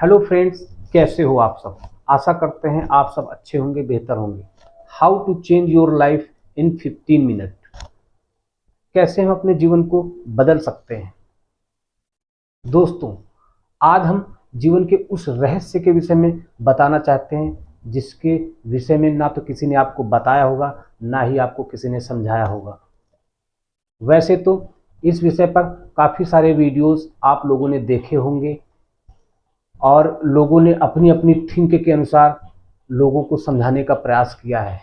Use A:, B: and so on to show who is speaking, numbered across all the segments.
A: Hello friends, कैसे हो आप सब। आशा करते हैं आप सब अच्छे होंगे, बेहतर होंगे। How to change your life in 15 minute. कैसे हम अपने जीवन को बदल सकते हैं। दोस्तों, आज हम जीवन के उस रहस्य के विषय में बताना चाहते हैं जिसके विषय में ना तो किसी ने आपको बताया होगा, ना ही आपको किसी ने समझाया होगा। वैसे तो इस विषय पर काफ़ी सारे वीडियोस आप लोगों ने देखे होंगे और लोगों ने अपनी अपनी थिंक के अनुसार लोगों को समझाने का प्रयास किया है।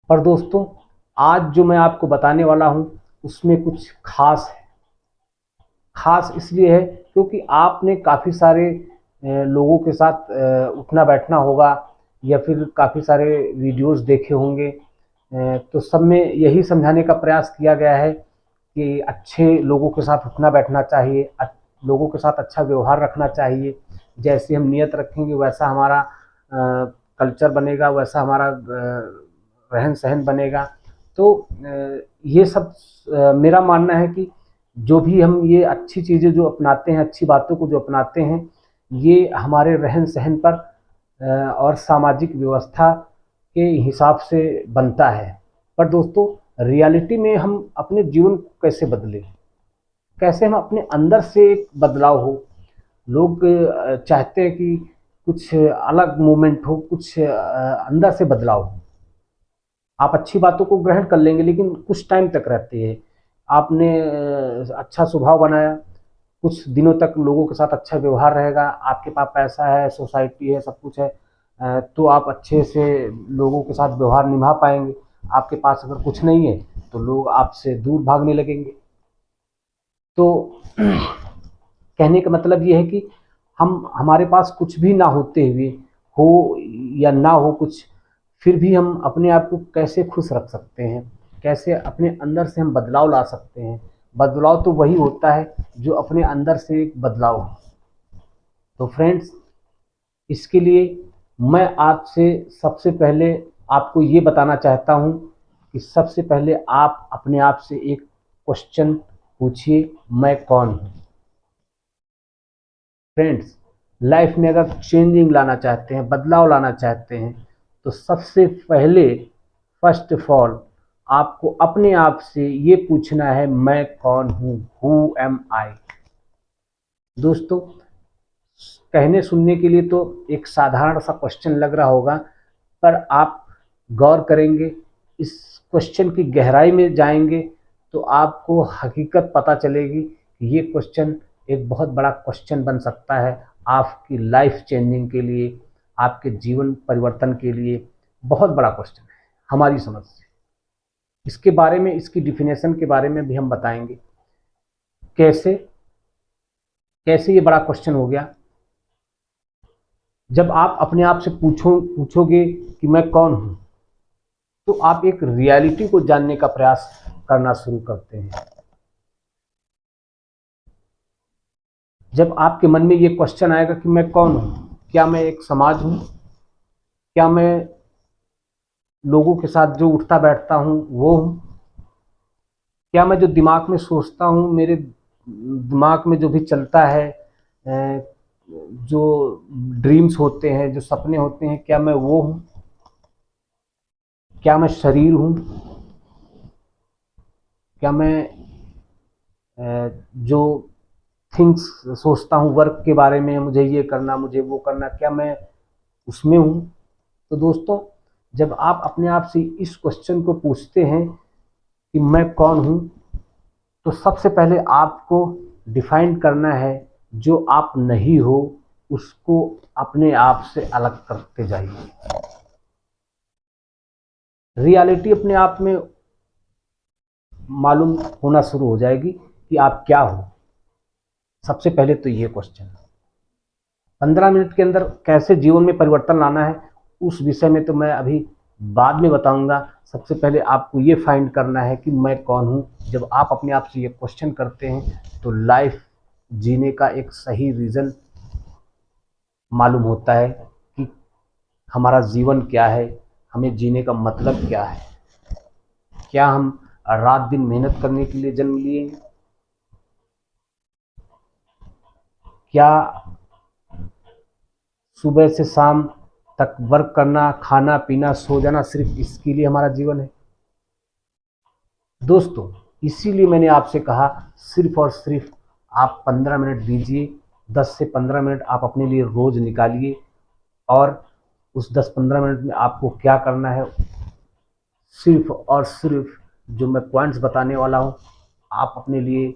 A: पर दोस्तों, आज जो मैं आपको बताने वाला हूं उसमें कुछ खास है। खास इसलिए है क्योंकि आपने काफ़ी सारे लोगों के साथ उठना बैठना होगा या फिर काफ़ी सारे वीडियोस देखे होंगे। तो सब में यही समझाने का प्रयास किया गया है कि अच्छे लोगों के साथ उठना बैठना चाहिए, लोगों के साथ अच्छा व्यवहार रखना चाहिए। जैसे हम नियत रखेंगे वैसा हमारा कल्चर बनेगा, वैसा हमारा रहन सहन बनेगा। तो ये सब मेरा मानना है कि जो भी हम ये अच्छी चीज़ें जो अपनाते हैं, अच्छी बातों को जो अपनाते हैं, ये हमारे रहन सहन पर और सामाजिक व्यवस्था के हिसाब से बनता है। पर दोस्तों, रियलिटी में हम अपने जीवन को कैसे बदलें, कैसे हम अपने अंदर से एक बदलाव हो। लोग चाहते हैं कि कुछ अलग मूवमेंट हो, कुछ अंदर से बदलाव हो। आप अच्छी बातों को ग्रहण कर लेंगे लेकिन कुछ टाइम तक रहती है। आपने अच्छा स्वभाव बनाया, कुछ दिनों तक लोगों के साथ अच्छा व्यवहार रहेगा, आपके पास पैसा है, सोसाइटी है, सब कुछ है, तो आप अच्छे से लोगों के साथ व्यवहार निभा पाएंगे। आपके पास अगर कुछ नहीं है तो लोग आपसे दूर भागने लगेंगे। तो कहने का मतलब ये है कि हम हमारे पास कुछ भी ना होते हुए, हो या ना हो कुछ, फिर भी हम अपने आप को कैसे खुश रख सकते हैं, कैसे अपने अंदर से हम बदलाव ला सकते हैं। बदलाव तो वही होता है जो अपने अंदर से एक बदलाव हो। तो फ्रेंड्स, इसके लिए मैं आपसे सबसे पहले आपको ये बताना चाहता हूँ कि सबसे पहले आप अपने आप से एक क्वेश्चन पूछिए, मैं कौन हूँ। फ्रेंड्स, लाइफ में अगर चेंजिंग लाना चाहते हैं, बदलाव लाना चाहते हैं, तो सबसे पहले फर्स्ट ऑफ ऑल आपको अपने आप से ये पूछना है, मैं कौन हूँ, हु एम आई। दोस्तों, कहने सुनने के लिए तो एक साधारण सा क्वेश्चन लग रहा होगा, पर आप गौर करेंगे, इस क्वेश्चन की गहराई में जाएंगे तो आपको हकीकत पता चलेगी कि ये क्वेश्चन एक बहुत बड़ा क्वेश्चन बन सकता है आपकी लाइफ चेंजिंग के लिए, आपके जीवन परिवर्तन के लिए। बहुत बड़ा क्वेश्चन है हमारी समझ से। इसके बारे में, इसकी डिफिनेशन के बारे में भी हम बताएंगे कैसे कैसे ये बड़ा क्वेश्चन हो गया। जब आप अपने आप से पूछोगे कि मैं कौन हूं, तो आप एक रियलिटी को जानने का प्रयास करना शुरू करते हैं। जब आपके मन में ये क्वेश्चन आएगा कि मैं कौन हूं, क्या मैं एक समाज हूं, क्या मैं लोगों के साथ जो उठता बैठता हूं वो हूं, क्या मैं जो दिमाग में सोचता हूं, मेरे दिमाग में जो भी चलता है, जो ड्रीम्स होते हैं, जो सपने होते हैं, क्या मैं वो हूं, क्या मैं शरीर हूं, क्या मैं जो थिंग्स सोचता हूँ वर्क के बारे में, मुझे ये करना, मुझे वो करना, क्या मैं उसमें हूँ। तो दोस्तों, जब आप अपने आप से इस क्वेश्चन को पूछते हैं कि मैं कौन हूँ, तो सबसे पहले आपको डिफाइन करना है जो आप नहीं हो उसको अपने आप से अलग करते जाइए। रियलिटी अपने आप में मालूम होना शुरू हो जाएगी कि आप क्या हो। सबसे पहले तो ये क्वेश्चन, 15 मिनट के अंदर कैसे जीवन में परिवर्तन लाना है उस विषय में तो मैं अभी बाद में बताऊंगा। सबसे पहले आपको ये फाइंड करना है कि मैं कौन हूँ। जब आप अपने आप से ये क्वेश्चन करते हैं तो लाइफ जीने का एक सही रीज़न मालूम होता है कि हमारा जीवन क्या है, हमें जीने का मतलब क्या है। क्या हम रात दिन मेहनत करने के लिए जन्म लिए हैं? क्या सुबह से शाम तक वर्क करना, खाना पीना, सो जाना, सिर्फ इसके लिए हमारा जीवन है। दोस्तों इसीलिए मैंने आपसे कहा सिर्फ और सिर्फ आप 15 मिनट दीजिए, 10 से 15 मिनट आप अपने लिए रोज निकालिए। और उस 10-15 मिनट में आपको क्या करना है, सिर्फ और सिर्फ जो मैं पॉइंट्स बताने वाला हूँ, आप अपने लिए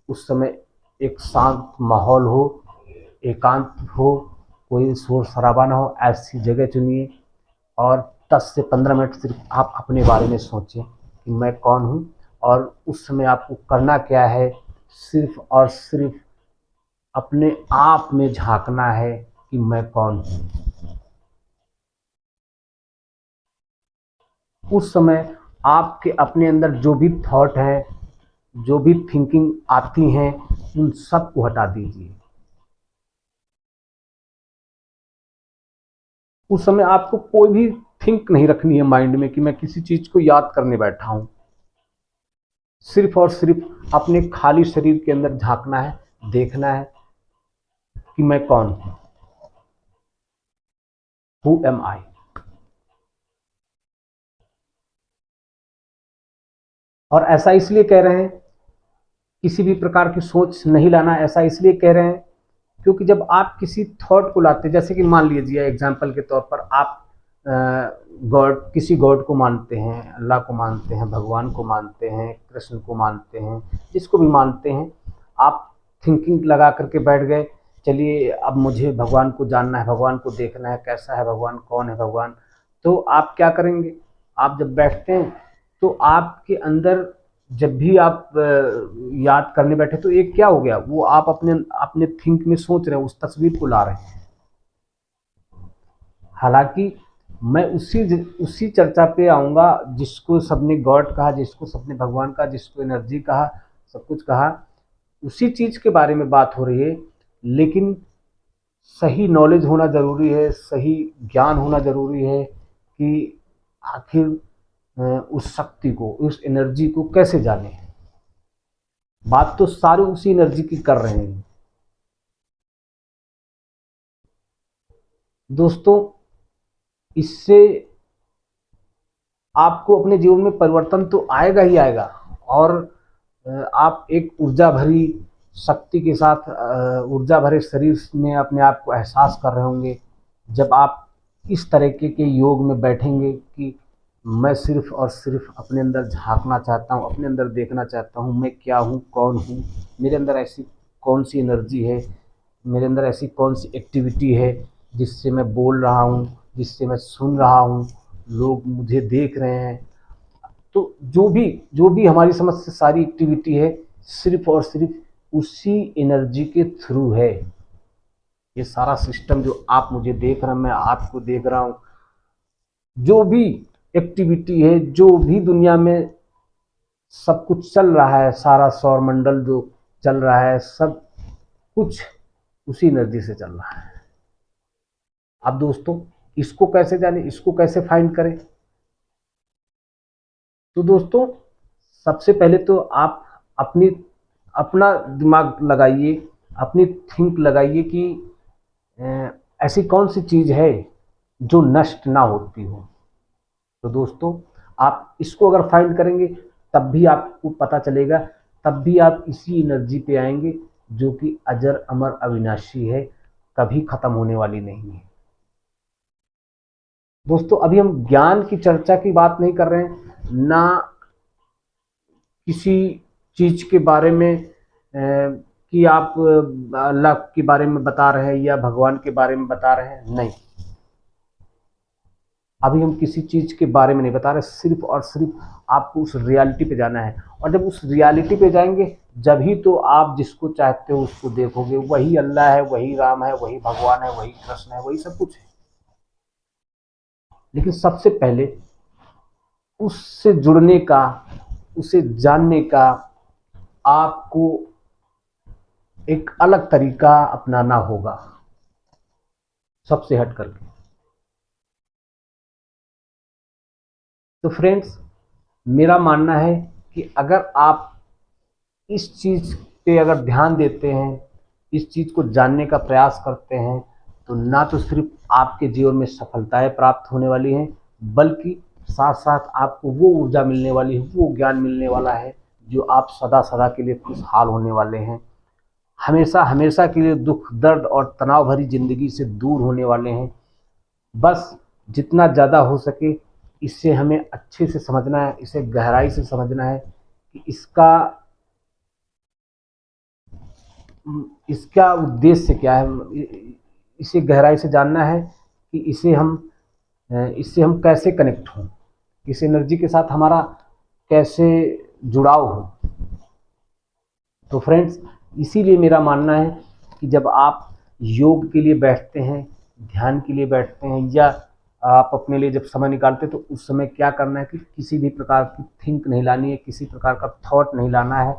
A: उस समय एक शांत माहौल हो, एकांत हो, कोई शोर शराबा ना हो, ऐसी जगह चुनिए और 10 से 15 मिनट सिर्फ आप अपने बारे में सोचें कि मैं कौन हूँ। और उस समय आपको करना क्या है, सिर्फ और सिर्फ अपने आप में झांकना है कि मैं कौन हूँ। उस समय आपके अपने अंदर जो भी थॉट है, जो भी थिंकिंग आती हैं, उन सब को हटा दीजिए। उस समय आपको कोई भी थिंक नहीं रखनी है माइंड में कि मैं किसी चीज को याद करने बैठा हूं। सिर्फ और सिर्फ अपने खाली शरीर के अंदर झांकना है, देखना है कि मैं कौन हूं, हु एम आई। और ऐसा इसलिए कह रहे हैं, किसी भी प्रकार की सोच नहीं लाना, ऐसा इसलिए कह रहे हैं क्योंकि जब आप किसी थॉट को लाते हैं, जैसे कि मान लीजिए एग्जाम्पल के तौर पर आप गॉड, किसी गॉड को मानते हैं, अल्लाह को मानते हैं, भगवान को मानते हैं, कृष्ण को मानते हैं, जिसको भी मानते हैं, आप थिंकिंग लगा करके बैठ गए, चलिए अब मुझे भगवान को जानना है, भगवान को देखना है, कैसा है भगवान, कौन है भगवान। तो आप क्या करेंगे, आप जब बैठते हैं तो आपके अंदर जब भी आप याद करने बैठे तो एक क्या हो गया, वो आप अपने अपने थिंक में सोच रहे हैं, उस तस्वीर को ला रहे हैं। हालांकि मैं उसी चर्चा पे आऊँगा जिसको सबने गॉड कहा, जिसको सबने भगवान कहा, जिसको एनर्जी कहा, सब कुछ कहा, उसी चीज़ के बारे में बात हो रही है। लेकिन सही नॉलेज होना ज़रूरी है, सही ज्ञान होना ज़रूरी है कि आखिर उस शक्ति को, उस एनर्जी को कैसे जाने। बात तो सारे उसी एनर्जी की कर रहे हैं। दोस्तों इससे आपको अपने जीवन में परिवर्तन तो आएगा ही आएगा, और आप एक ऊर्जा भरी शक्ति के साथ ऊर्जा भरे शरीर में अपने आप को एहसास कर रहे होंगे जब आप इस तरीके के योग में बैठेंगे कि मैं सिर्फ और सिर्फ अपने अंदर झांकना चाहता हूँ, अपने अंदर देखना चाहता हूँ, मैं क्या हूँ, कौन हूँ, मेरे अंदर ऐसी कौन सी एनर्जी है, मेरे अंदर ऐसी कौन सी एक्टिविटी है जिससे मैं बोल रहा हूँ, जिससे मैं सुन रहा हूँ, लोग मुझे देख रहे हैं। तो जो भी हमारी समझ से सारी एक्टिविटी है, सिर्फ और सिर्फ उसी एनर्जी के थ्रू है। ये सारा सिस्टम जो आप मुझे देख रहे हैं, मैं आपको देख रहा हूँ, जो भी एक्टिविटी है, जो भी दुनिया में सब कुछ चल रहा है, सारा सौर मंडल जो चल रहा है, सब कुछ उसी एनर्जी से चल रहा है। अब दोस्तों इसको कैसे जाने, इसको कैसे फाइंड करें। तो दोस्तों सबसे पहले तो आप अपना दिमाग लगाइए, अपनी थिंक लगाइए कि ऐसी कौन सी चीज़ है जो नष्ट ना होती हो। तो दोस्तों आप इसको अगर फाइंड करेंगे तब भी आपको पता चलेगा, तब भी आप इसी एनर्जी पे आएंगे जो कि अजर अमर अविनाशी है, कभी खत्म होने वाली नहीं है। दोस्तों अभी हम ज्ञान की चर्चा की बात नहीं कर रहे हैं, ना किसी चीज के बारे में कि आप अल्लाह के बारे में बता रहे हैं या भगवान के बारे में बता रहे हैं, नहीं। अभी हम किसी चीज के बारे में नहीं बता रहे, सिर्फ और सिर्फ आपको उस रियलिटी पे जाना है। और जब उस रियलिटी पे जाएंगे जब ही तो आप जिसको चाहते हो उसको देखोगे। वही अल्लाह है, वही राम है, वही भगवान है, वही कृष्ण है, वही सब कुछ है। लेकिन सबसे पहले उससे जुड़ने का, उसे जानने का आपको एक अलग तरीका अपनाना होगा, सबसे हट करके। तो फ्रेंड्स मेरा मानना है कि अगर आप इस चीज पे अगर ध्यान देते हैं, इस चीज को जानने का प्रयास करते हैं, तो ना तो सिर्फ आपके जीवन में सफलताएं प्राप्त होने वाली हैं, बल्कि साथ साथ आपको वो ऊर्जा मिलने वाली है, वो ज्ञान मिलने वाला है जो आप सदा सदा के लिए खुशहाल होने वाले हैं, हमेशा हमेशा के लिए दुख दर्द और तनाव भरी जिंदगी से दूर होने वाले हैं। बस जितना ज़्यादा हो सके इसे हमें अच्छे से समझना है, इसे गहराई से समझना है कि इसका उद्देश्य क्या है, इसे गहराई से जानना है कि इससे हम कैसे कनेक्ट हों, इस एनर्जी के साथ हमारा कैसे जुड़ाव हो। तो फ्रेंड्स, इसीलिए मेरा मानना है कि जब आप योग के लिए बैठते हैं, ध्यान के लिए बैठते हैं, या आप अपने लिए जब समय निकालते हैं, तो उस समय क्या करना है कि किसी भी प्रकार की थिंक नहीं लानी है, किसी प्रकार का थॉट नहीं लाना है।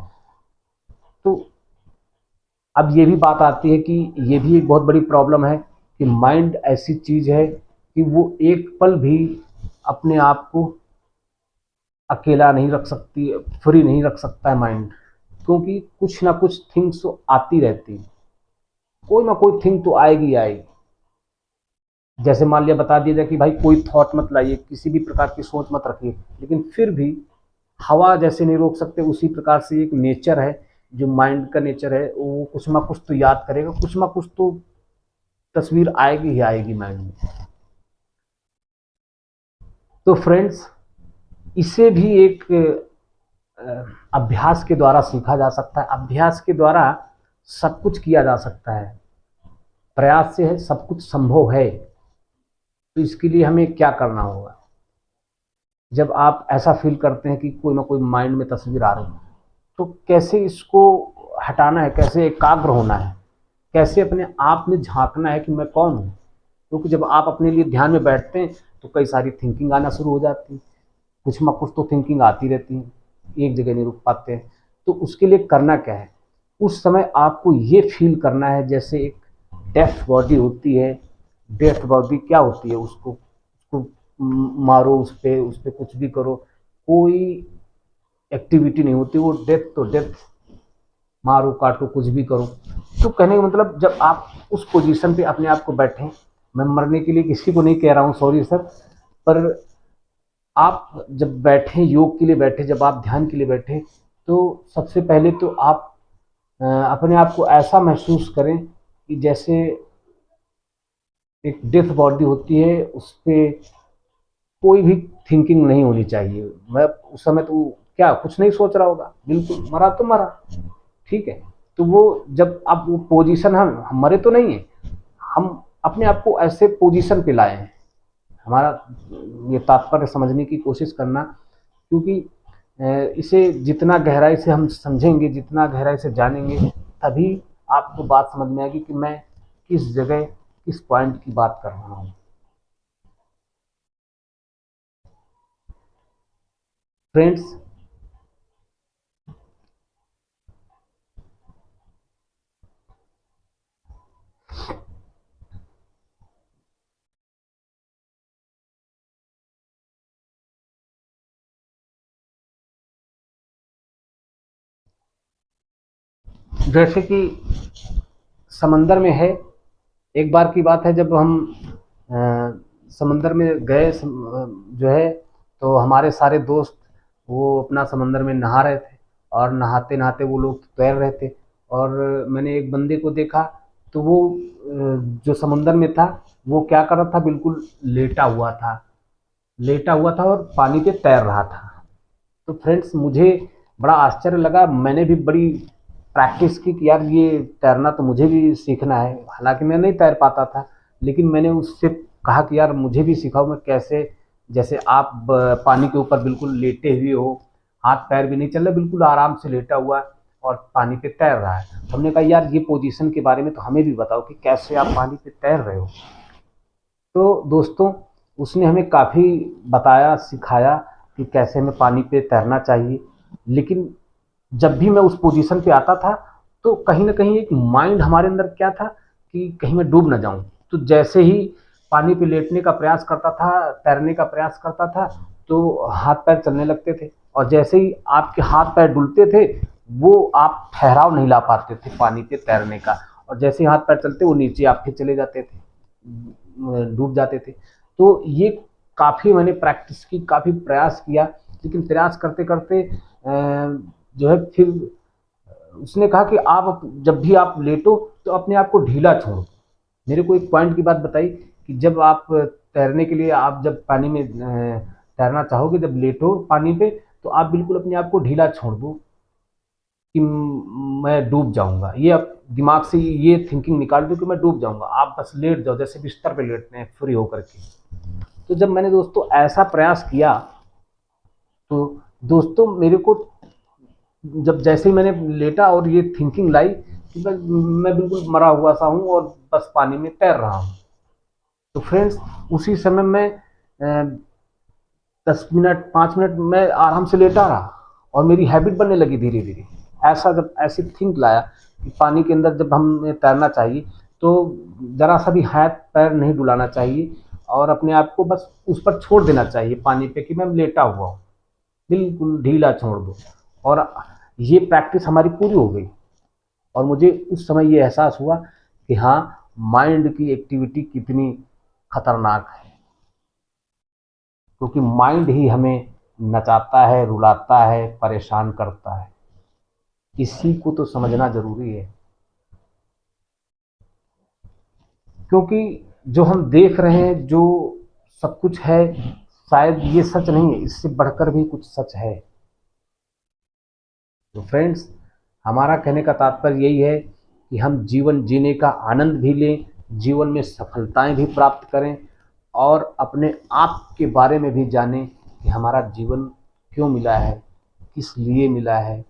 A: तो अब ये भी बात आती है कि ये भी एक बहुत बड़ी प्रॉब्लम है कि माइंड ऐसी चीज़ है कि वो एक पल भी अपने आप को अकेला नहीं रख सकती, फ्री नहीं रख सकता है माइंड, क्योंकि कुछ ना कुछ थिंग्स तो आती रहती है, कोई ना कोई थिंग तो आएगी आएगी। जैसे मान लिया बता दिया जाए कि भाई कोई थॉट मत लाइए, किसी भी प्रकार की सोच मत रखिए, लेकिन फिर भी हवा जैसे नहीं रोक सकते, उसी प्रकार से एक नेचर है जो माइंड का नेचर है, वो कुछ ना कुछ तो याद करेगा, कुछ ना कुछ तो तस्वीर आएगी ही आएगी माइंड में। तो फ्रेंड्स, इसे भी एक अभ्यास के द्वारा सीखा जा सकता है, अभ्यास के द्वारा सब कुछ किया जा सकता है, प्रयास से है सब कुछ संभव है। तो इसके लिए हमें क्या करना होगा? जब आप ऐसा फील करते हैं कि कोई ना कोई माइंड में तस्वीर आ रही है, तो कैसे इसको हटाना है, कैसे एकाग्र होना है, कैसे अपने आप में झांकना है कि मैं कौन हूँ। क्योंकि जब आप अपने लिए ध्यान में बैठते हैं तो कई सारी थिंकिंग आना शुरू हो जाती है, कुछ ना कुछ तो थिंकिंग आती रहती है, एक जगह नहीं रुक पाते हैं। तो उसके लिए करना क्या है, उस समय आपको ये फील करना है जैसे एक डेथ बॉडी होती है। डेथ बॉडी क्या होती है, उसको मारो, उस पर कुछ भी करो, कोई एक्टिविटी नहीं होती, वो डेथ तो डेथ, मारो काटो कुछ भी करो। तो कहने का मतलब जब आप उस पोजीशन पे अपने आप को बैठें, मैं मरने के लिए किसी को नहीं कह रहा हूँ, सॉरी सर, पर आप जब बैठें, योग के लिए बैठे, जब आप ध्यान के लिए बैठे, तो सबसे पहले तो आप अपने आप को ऐसा महसूस करें कि जैसे एक डेथ बॉडी होती है, उस पर कोई भी थिंकिंग नहीं होनी चाहिए। मैं उस समय तो क्या कुछ नहीं सोच रहा होगा, बिल्कुल मरा तो मरा, ठीक है। तो वो जब आप वो पोजीशन, हम मरे तो नहीं है, हम अपने आप को ऐसे पोजीशन पे लाए हैं। हमारा ये तात्पर्य समझने की कोशिश करना, क्योंकि इसे जितना गहराई से हम समझेंगे, जितना गहराई से जानेंगे, तभी आपको बात समझ में आएगी कि मैं किस जगह, किस पॉइंट की बात कर रहा हूँ। फ्रेंड्स, जैसे कि समंदर में है, एक बार की बात है जब हम समंदर में गए, जो है, तो हमारे सारे दोस्त वो अपना समंदर में नहा रहे थे, और नहाते नहाते वो लोग तैर रहे थे, और मैंने एक बंदे को देखा, तो वो जो समंदर में था वो क्या कर रहा था, बिल्कुल लेटा हुआ था, लेटा हुआ था और पानी पे तैर रहा था। तो फ्रेंड्स, मुझे बड़ा आश्चर्य लगा, मैंने भी बड़ी प्रैक्टिस की कि यार ये तैरना तो मुझे भी सीखना है। हालांकि मैं नहीं तैर पाता था, लेकिन मैंने उससे कहा कि यार मुझे भी सिखाओ, मैं कैसे, जैसे आप पानी के ऊपर बिल्कुल लेटे हुए हो, हाथ पैर भी नहीं चल रहे, बिल्कुल आराम से लेटा हुआ और पानी पे तैर रहा है। तो हमने कहा यार ये पोजीशन के बारे में तो हमें भी बताओ कि कैसे आप पानी पे तैर रहे हो। तो दोस्तों, उसने हमें काफ़ी बताया, सिखाया कि कैसे हमें पानी पे तैरना चाहिए। लेकिन जब भी मैं उस पोजीशन पे आता था, तो कहीं ना कहीं एक माइंड हमारे अंदर क्या था कि कहीं मैं डूब ना जाऊं। तो जैसे ही पानी पे लेटने का प्रयास करता था, तैरने का प्रयास करता था, तो हाथ पैर चलने लगते थे, और जैसे ही आपके हाथ पैर डुलते थे, वो आप ठहराव नहीं ला पाते थे पानी पे तैरने का, और जैसे ही हाथ पैर चलते वो नीचे आपके चले जाते थे। डूब जाते थे। तो ये काफ़ी मैंने प्रैक्टिस की, काफ़ी प्रयास किया, लेकिन प्रयास करते करते जो है फिर उसने कहा कि आप जब भी आप लेटो तो अपने आप को ढीला छोड़ो। मेरे को एक पॉइंट की बात बताई कि जब आप तैरने के लिए आप जब पानी में तैरना चाहोगे, जब लेटो पानी पे, तो आप बिल्कुल अपने आप को ढीला छोड़ दो कि मैं डूब जाऊंगा। ये आप दिमाग से ये थिंकिंग निकाल दो कि मैं डूब जाऊंगा। आप बस लेट जाओ, जैसे बिस्तर पे लेटते हैं फ्री होकर के। तो जब मैंने दोस्तों ऐसा प्रयास किया, तो दोस्तों मेरे को जब जैसे ही मैंने लेटा और ये थिंकिंग लाई कि मैं बिल्कुल मरा हुआ सा हूँ और बस पानी में तैर रहा हूँ। तो फ्रेंड्स उसी समय मैं 10 मिनट 5 मिनट मैं आराम से लेटा रहा और मेरी हैबिट बनने लगी धीरे धीरे। ऐसा जब ऐसी थिंक लाया कि पानी के अंदर जब हमें तैरना चाहिए तो जरा सा भी हाथ पैर नहीं डुलाना चाहिए और अपने आप को बस उस पर छोड़ देना चाहिए पानी पे कि मैं लेटा हुआ हूँ, बिल्कुल ढीला छोड़ दो। और ये प्रैक्टिस हमारी पूरी हो गई और मुझे उस समय ये एहसास हुआ कि हाँ, माइंड की एक्टिविटी कितनी खतरनाक है, क्योंकि माइंड ही हमें नचाता है, रुलाता है, परेशान करता है। इसी को तो समझना जरूरी है, क्योंकि जो हम देख रहे हैं, जो सब कुछ है, शायद ये सच नहीं है, इससे बढ़कर भी कुछ सच है। तो फ्रेंड्स, हमारा कहने का तात्पर्य यही है कि हम जीवन जीने का आनंद भी लें, जीवन में सफलताएं भी प्राप्त करें और अपने आप के बारे में भी जानें कि हमारा जीवन क्यों मिला है, किस लिए मिला है।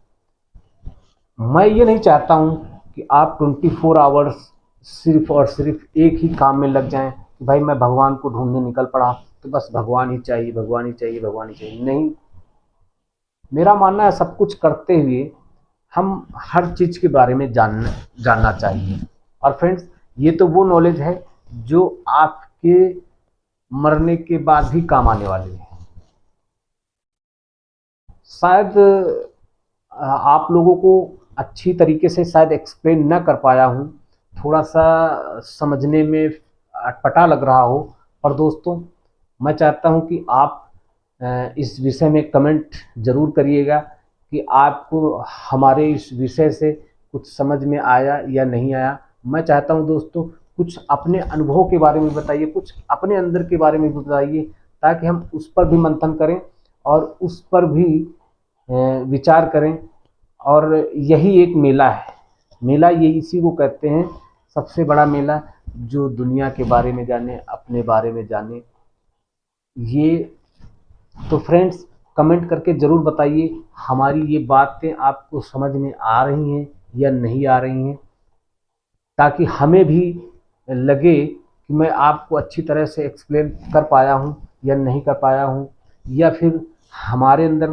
A: मैं ये नहीं चाहता हूँ कि आप 24 आवर्स सिर्फ और सिर्फ एक ही काम में लग जाएं कि भाई मैं भगवान को ढूंढने निकल पड़ा तो बस भगवान ही चाहिए, भगवान ही चाहिए, भगवान ही चाहिए। नहीं, मेरा मानना है सब कुछ करते हुए हम हर चीज़ के बारे में जानना चाहिए। और फ्रेंड्स, ये तो वो नॉलेज है जो आपके मरने के बाद भी काम आने वाली है। शायद आप लोगों को अच्छी तरीके से शायद एक्सप्लेन ना कर पाया हूँ, थोड़ा सा समझने में अटपटा लग रहा हो, पर दोस्तों मैं चाहता हूँ कि आप इस विषय में कमेंट ज़रूर करिएगा कि आपको हमारे इस विषय से कुछ समझ में आया या नहीं आया। मैं चाहता हूँ दोस्तों कुछ अपने अनुभव के बारे में बताइए, कुछ अपने अंदर के बारे में बताइए, ताकि हम उस पर भी मंथन करें और उस पर भी विचार करें। और यही एक मेला है, मेला ये इसी को कहते हैं, सबसे बड़ा मेला, जो दुनिया के बारे में जाने, अपने बारे में जाने। ये तो फ्रेंड्स, कमेंट करके ज़रूर बताइए हमारी ये बातें आपको समझ में आ रही हैं या नहीं आ रही हैं, ताकि हमें भी लगे कि मैं आपको अच्छी तरह से एक्सप्लेन कर पाया हूँ या नहीं कर पाया हूँ, या फिर हमारे अंदर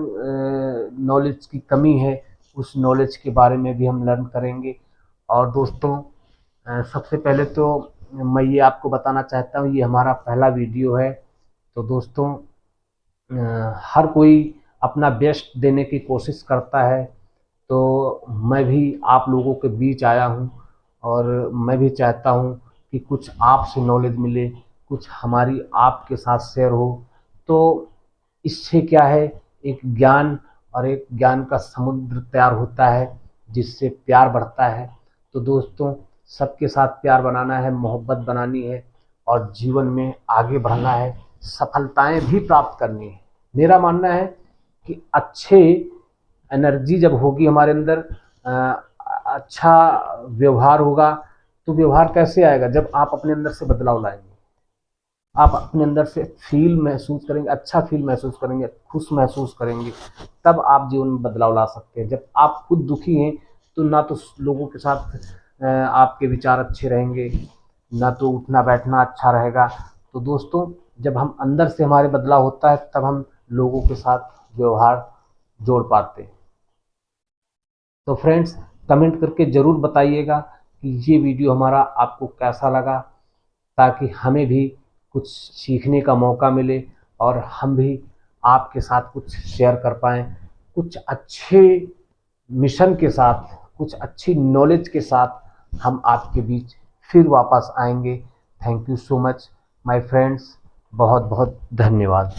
A: नॉलेज की कमी है, उस नॉलेज के बारे में भी हम लर्न करेंगे। और दोस्तों सबसे पहले तो मैं ये आपको बताना चाहता हूँ, ये हमारा पहला वीडियो है। तो दोस्तों हर कोई अपना बेस्ट देने की कोशिश करता है, तो मैं भी आप लोगों के बीच आया हूँ और मैं भी चाहता हूँ कि कुछ आपसे नॉलेज मिले, कुछ हमारी आपके साथ शेयर हो। तो इससे क्या है, एक ज्ञान और एक ज्ञान का समुद्र तैयार होता है, जिससे प्यार बढ़ता है। तो दोस्तों सबके साथ प्यार बनाना है, मोहब्बत बनानी है और जीवन में आगे बढ़ना है, सफलताएं भी प्राप्त करनी है। मेरा मानना है कि अच्छे एनर्जी जब होगी हमारे अंदर, अच्छा व्यवहार होगा, तो व्यवहार कैसे आएगा, जब आप अपने अंदर से बदलाव लाएंगे, आप अपने अंदर से फील महसूस करेंगे, अच्छा फील महसूस करेंगे, खुश महसूस करेंगे, तब आप जीवन में बदलाव ला सकते हैं। जब आप खुद दुखी हैं तो ना तो लोगों के साथ आपके विचार अच्छे रहेंगे, ना तो उठना बैठना अच्छा रहेगा। तो दोस्तों जब हम अंदर से हमारे बदलाव होता है, तब हम लोगों के साथ व्यवहार जोड़ पाते हैं। तो फ्रेंड्स कमेंट करके ज़रूर बताइएगा कि ये वीडियो हमारा आपको कैसा लगा, ताकि हमें भी कुछ सीखने का मौका मिले और हम भी आपके साथ कुछ शेयर कर पाएँ, कुछ अच्छे मिशन के साथ, कुछ अच्छी नॉलेज के साथ हम आपके बीच फिर वापस आएंगे। Thank you so much my friends, बहुत बहुत धन्यवाद।